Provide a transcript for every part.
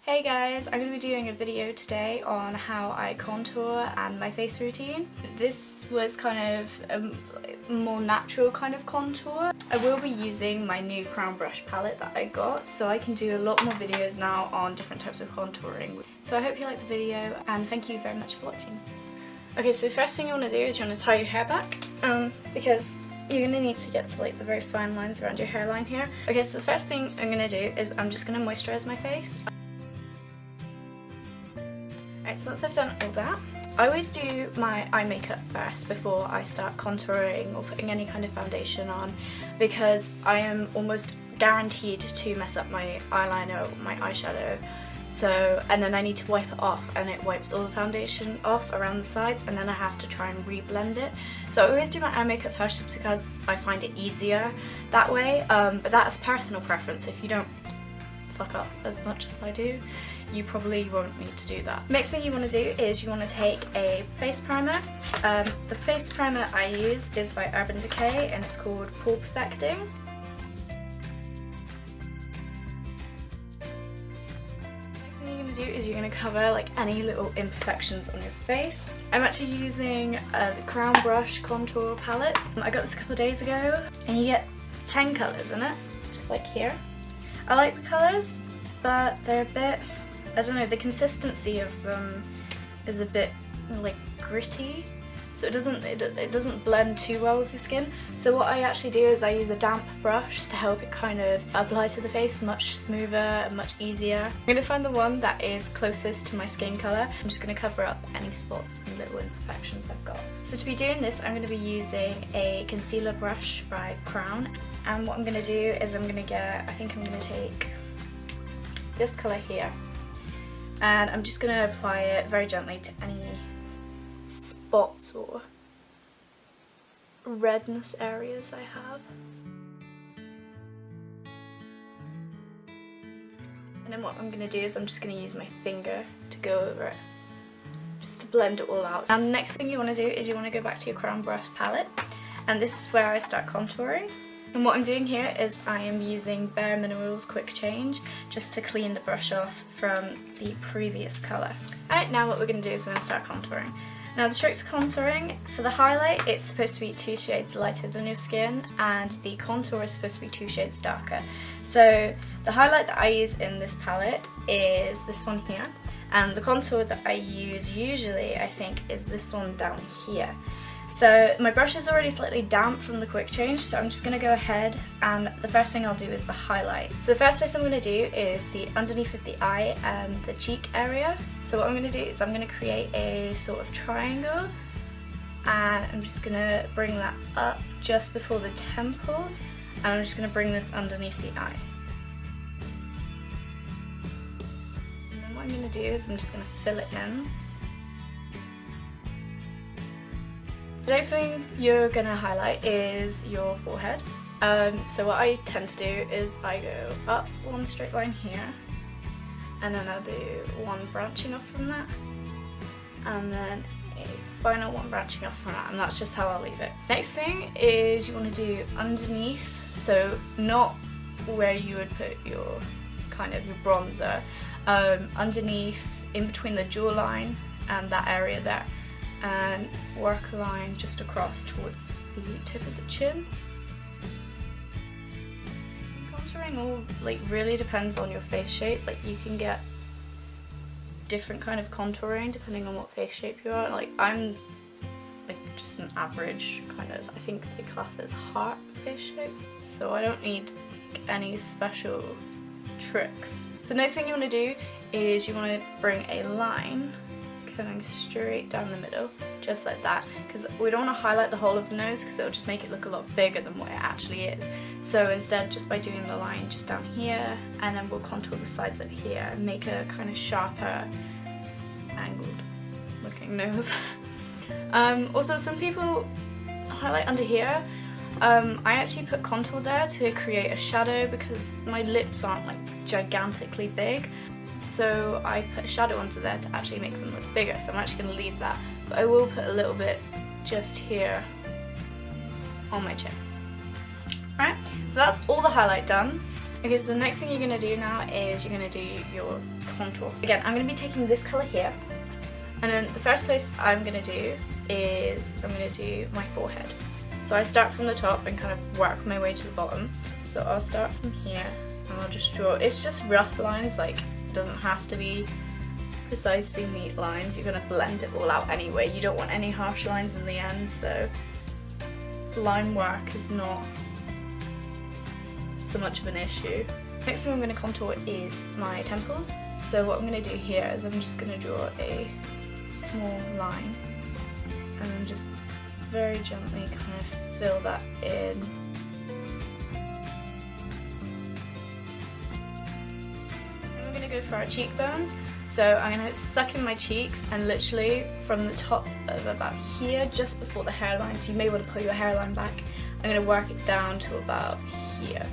Hey guys, I'm going to be doing a video today on how I contour and my face routine. This was kind of a more natural kind of contour. I will be using my new crown brush palette that I got, so I can do a lot more videos now on different types of contouring. So I hope you liked the video and thank you very much for watching. Okay, so the first thing you want to do is you want to tie your hair back because you're going to need to get to like the very fine lines around your hairline here. Okay, so the first thing I'm going to do is I'm just going to moisturize my face. Alright, so once I've done all that, I always do my eye makeup first before I start contouring or putting any kind of foundation on, because I am almost guaranteed to mess up my eyeliner or my eyeshadow. And then I need to wipe it off, and it wipes all the foundation off around the sides, and then I have to try and reblend it. So I always do my eye makeup first just because I find it easier that way, but that's personal preference. If you don't fuck up as much as I do, you probably won't need to do that. Next thing you want to do is you want to take a face primer. The face primer I use is by Urban Decay and it's called Pore Perfecting. Next thing you're going to do is you're going to cover like any little imperfections on your face. I'm actually using the Crown Brush Contour Palette. I got this a couple of days ago and you get 10 colours in it, just like here. I like the colours, but they're a bit, I don't know, the consistency of them is a bit like gritty, so it doesn't blend too well with your skin. So what I actually do is I use a damp brush to help it kind of apply to the face much smoother and much easier. I'm going to find the one that is closest to my skin colour. I'm just going to cover up any spots and little imperfections I've got. So to be doing this, I'm going to be using a concealer brush by Crown, and what I'm going to do is I'm going to take this colour here, and I'm just going to apply it very gently to any spots or redness areas I have. And then what I'm going to do is I'm just going to use my finger to go over it, just to blend it all out. And the next thing you want to do is you want to go back to your Crown Brush palette, and this is where I start contouring. And what I'm doing here is I am using Bare Minerals Quick Change just to clean the brush off from the previous colour. Alright, now what we're going to do is we're going to start contouring. Now the trick to contouring, for the highlight it's supposed to be 2 shades lighter than your skin, and the contour is supposed to be 2 shades darker. So the highlight that I use in this palette is this one here, and the contour that I use usually I think is this one down here. So my brush is already slightly damp from the quick change, so I'm just going to go ahead and the first thing I'll do is the highlight. So the first place I'm going to do is the underneath of the eye and the cheek area. So what I'm going to do is I'm going to create a sort of triangle, and I'm just going to bring that up just before the temples, and I'm just going to bring this underneath the eye. And then what I'm going to do is I'm just going to fill it in. The next thing you're going to highlight is your forehead. So what I tend to do is I go up one straight line here, and then I'll do one branching off from that, and then a final one branching off from that, and that's just how I'll leave it. Next thing is you want to do underneath, so not where you would put your kind of your bronzer, underneath in between the jawline and that area there, and work a line just across towards the tip of the chin. Contouring all really depends on your face shape. Like you can get different kind of contouring depending on what face shape you are. Like I'm like just an average kind of, I think the class is heart face shape, so I don't need any special tricks. So next thing you want to do is you want to bring a line coming straight down the middle, just like that, because we don't want to highlight the whole of the nose because it'll just make it look a lot bigger than what it actually is. So instead, just by doing the line just down here, and then we'll contour the sides up here and make a kind of sharper angled looking nose. Also, some people highlight under here. I actually put contour there to create a shadow because my lips aren't like gigantically big. So I put a shadow onto there to actually make them look bigger, so I'm actually going to leave that, but I will put a little bit just here on my chin. Right, so that's all the highlight done. Okay, so the next thing you're going to do now is you're going to do your contour. Again, I'm going to be taking this colour here, and then the first place I'm going to do is I'm going to do my forehead. So I start from the top and kind of work my way to the bottom. So I'll start from here and I'll just draw, it's just rough lines, like it doesn't have to be precisely neat lines. You're going to blend it all out anyway. You don't want any harsh lines in the end, so line work is not so much of an issue. Next thing I'm going to contour is my temples. So what I'm going to do here is I'm just going to draw a small line and then just very gently kind of fill that in. And we're going to go for our cheekbones. So I'm going to suck in my cheeks and literally from the top of about here, just before the hairline, so you may want to pull your hairline back, I'm going to work it down to about here.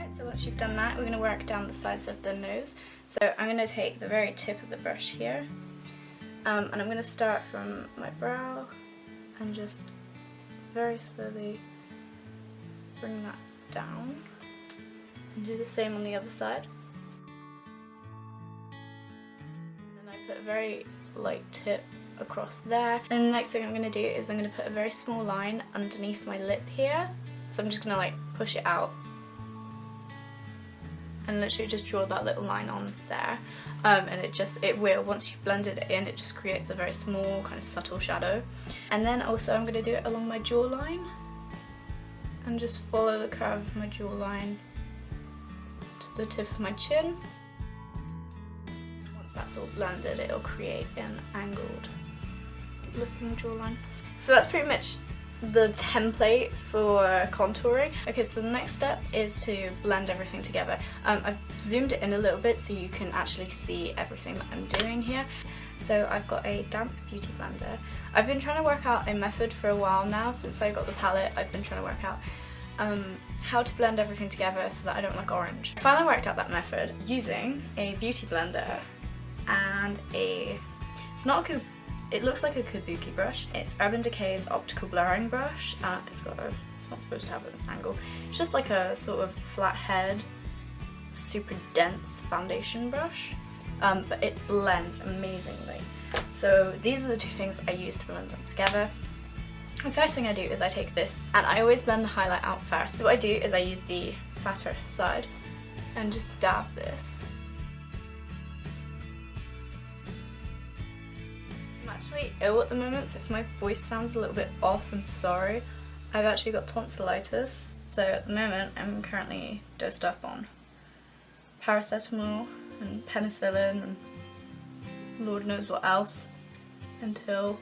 So once you've done that, we're going to work down the sides of the nose. So I'm going to take the very tip of the brush here, and I'm going to start from my brow and just very slowly bring that down and do the same on the other side. And I put a very light tip across there. And the next thing I'm going to do is I'm going to put a very small line underneath my lip here. So I'm just going to like push it out and literally just draw that little line on there, and it will, once you've blended it in, it just creates a very small kind of subtle shadow. And then also I'm going to do it along my jawline and just follow the curve of my jawline to the tip of my chin. Once that's all blended, it'll create an angled looking jawline. So that's pretty much the template for contouring. Okay, so the next step is to blend everything together. I've zoomed it in a little bit so you can actually see everything that I'm doing here. So I've got a damp beauty blender. I've been trying to work out a method for a while now. Since I got the palette, I've been trying to work out how to blend everything together so that I don't look orange. I finally worked out that method using a beauty blender and it looks like a kabuki brush. It's Urban Decay's optical blurring brush. It's not supposed to have an angle. It's just like a sort of flat head, super dense foundation brush, but it blends amazingly. So these are the two things I use to blend them together. The first thing I do is I take this, and I always blend the highlight out first. What I do is I use the fatter side and just dab this. I'm actually ill at the moment, so if my voice sounds a little bit off, I'm sorry. I've actually got tonsillitis, so at the moment I'm currently dosed up on paracetamol and penicillin and Lord knows what else until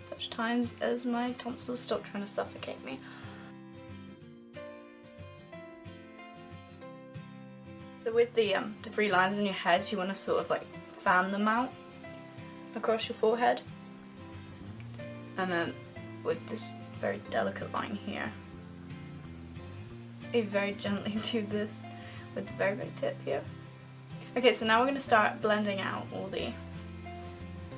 such times as my tonsils stop trying to suffocate me. So with the three lines in your head, you want to sort of like fan them out across your forehead, and then with this very delicate line here, I very gently do this with the very big tip here. Okay, so now we're going to start blending out all the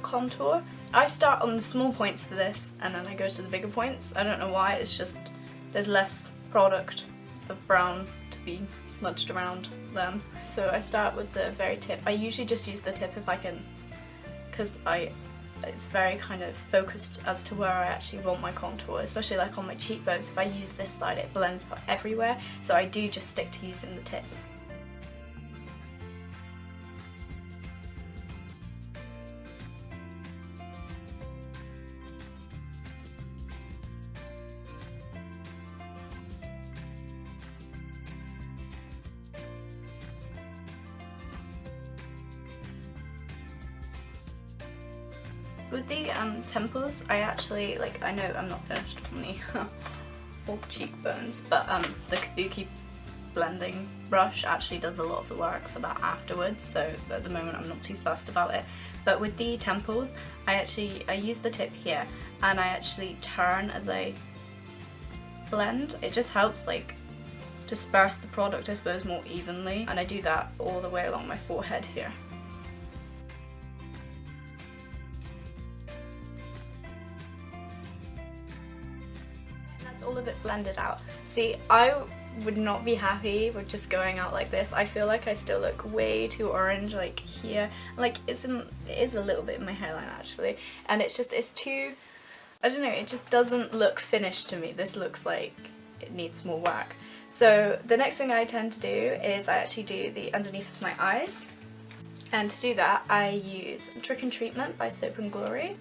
contour. I start on the small points for this and then I go to the bigger points. I don't know why, it's just there's less product of brown to be smudged around then. So I start with the very tip. I usually just use the tip if I can, because it's very kind of focused as to where I actually want my contour, especially like on my cheekbones. If I use this side, it blends out everywhere, so I do just stick to using the tip. With the temples, I actually, I know I'm not finished on the all cheekbones, but the kabuki blending brush actually does a lot of the work for that afterwards, so at the moment I'm not too fussed about it. But with the temples, I use the tip here and I actually turn as I blend. It just helps disperse the product, I suppose, more evenly, and I do that all the way along my forehead here. all of it blended out. See, I would not be happy with just going out like this. I feel like I still look way too orange like here. Like it is a little bit in my hairline actually, and it's too, I don't know, it just doesn't look finished to me. This looks like it needs more work. So the next thing I tend to do is I actually do the underneath of my eyes, and to do that I use Trick and Treatment by Soap and Glory,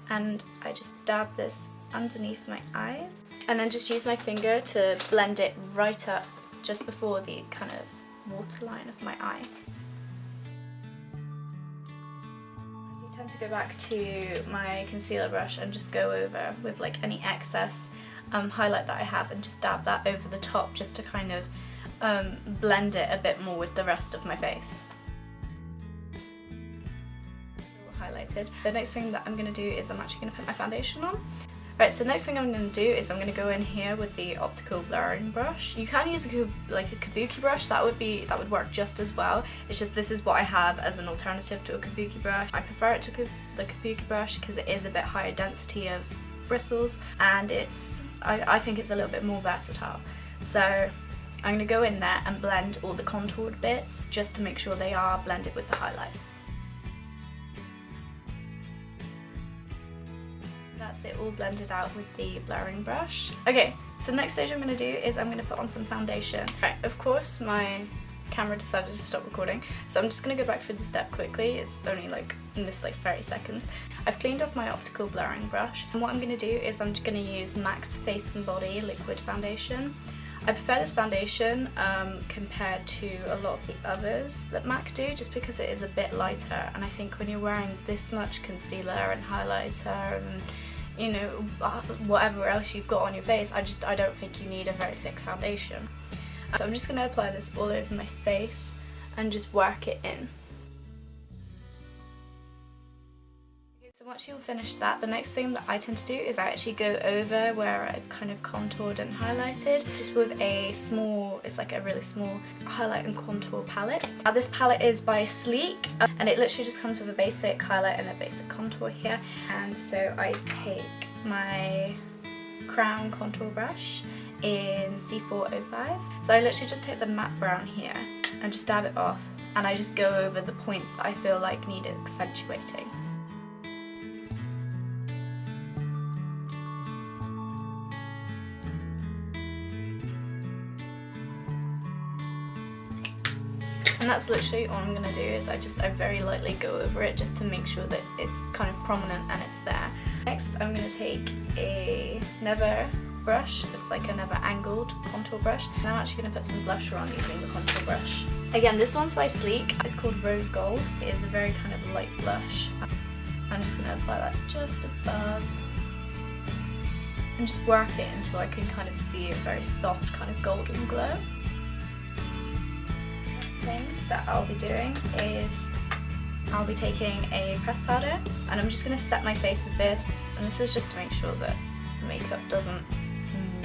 and I just dab this underneath my eyes and then just use my finger to blend it right up just before the kind of waterline of my eye. I do tend to go back to my concealer brush and just go over with like any excess highlight that I have and just dab that over the top just to kind of blend it a bit more with the rest of my face. It's all highlighted. The next thing that I'm going to do is I'm actually going to put my foundation on. Right, so the next thing I'm going to do is I'm going to go in here with the optical blurring brush. You can use a kabuki brush, that would work just as well. It's just this is what I have as an alternative to a kabuki brush. I prefer it to the kabuki brush because it is a bit higher density of bristles, and I think it's a little bit more versatile. So I'm going to go in there and blend all the contoured bits just to make sure they are blended with the highlight. That's it all blended out with the blurring brush. Okay, so the next stage I'm going to do is I'm going to put on some foundation. Right, of course my camera decided to stop recording, so I'm just going to go back through the step quickly. It's only like in this like 30 seconds. I've cleaned off my optical blurring brush, and what I'm going to do is I'm just going to use MAC's Face and Body Liquid Foundation. I prefer this foundation compared to a lot of the others that MAC do, just because it is a bit lighter, and I think when you're wearing this much concealer and highlighter and you know whatever else you've got on your face, I don't think you need a very thick foundation. So I'm just going to apply this all over my face and just work it in. So once you've finished that, the next thing that I tend to do is I actually go over where I've kind of contoured and highlighted just with a small, it's like a really small highlight and contour palette. Now this palette is by Sleek, and it literally just comes with a basic highlight and a basic contour here. And so I take my Crown contour brush in C405. So I literally just take the matte brown here and just dab it off, and I just go over the points that I feel like need accentuating. And that's literally all I'm going to do, is I very lightly go over it just to make sure that it's kind of prominent and it's there. Next I'm going to take a Never brush, just like a Never angled contour brush, and I'm actually going to put some blusher on using the contour brush. Again, this one's by Sleek, it's called Rose Gold. It is a very kind of light blush. I'm just going to apply that just above and just work it until I can kind of see a very soft kind of golden glow. Thing that I'll be doing is I'll be taking a pressed powder, and I'm just going to set my face with this, and this is just to make sure that makeup doesn't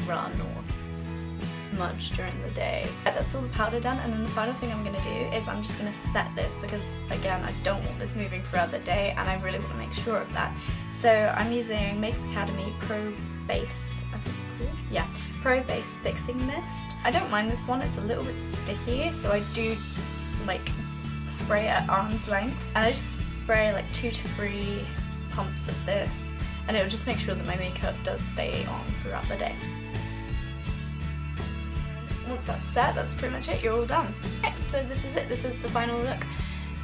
run or smudge during the day. That's all the powder done, and then the final thing I'm going to do is I'm just going to set this, because again I don't want this moving throughout the day and I really want to make sure of that. So I'm using Makeup Academy Pro Base, I think it's called? Yeah. Pro Base Fixing Mist. I don't mind this one, it's a little bit sticky, so I do like spray at arm's length, and I just spray like 2 to 3 pumps of this, and it will just make sure that my makeup does stay on throughout the day. Once that's set, that's pretty much it, you're all done. Okay, so this is it, this is the final look.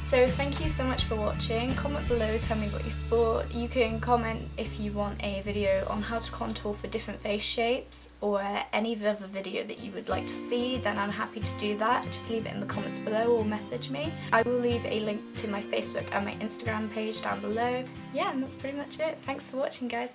So thank you so much for watching. Comment below, tell me what you thought. You can comment if you want a video on how to contour for different face shapes, or any other video that you would like to see, then I'm happy to do that. Just leave it in the comments below or message me. I will leave a link to my Facebook and my Instagram page down below. Yeah, and that's pretty much it. Thanks for watching, guys.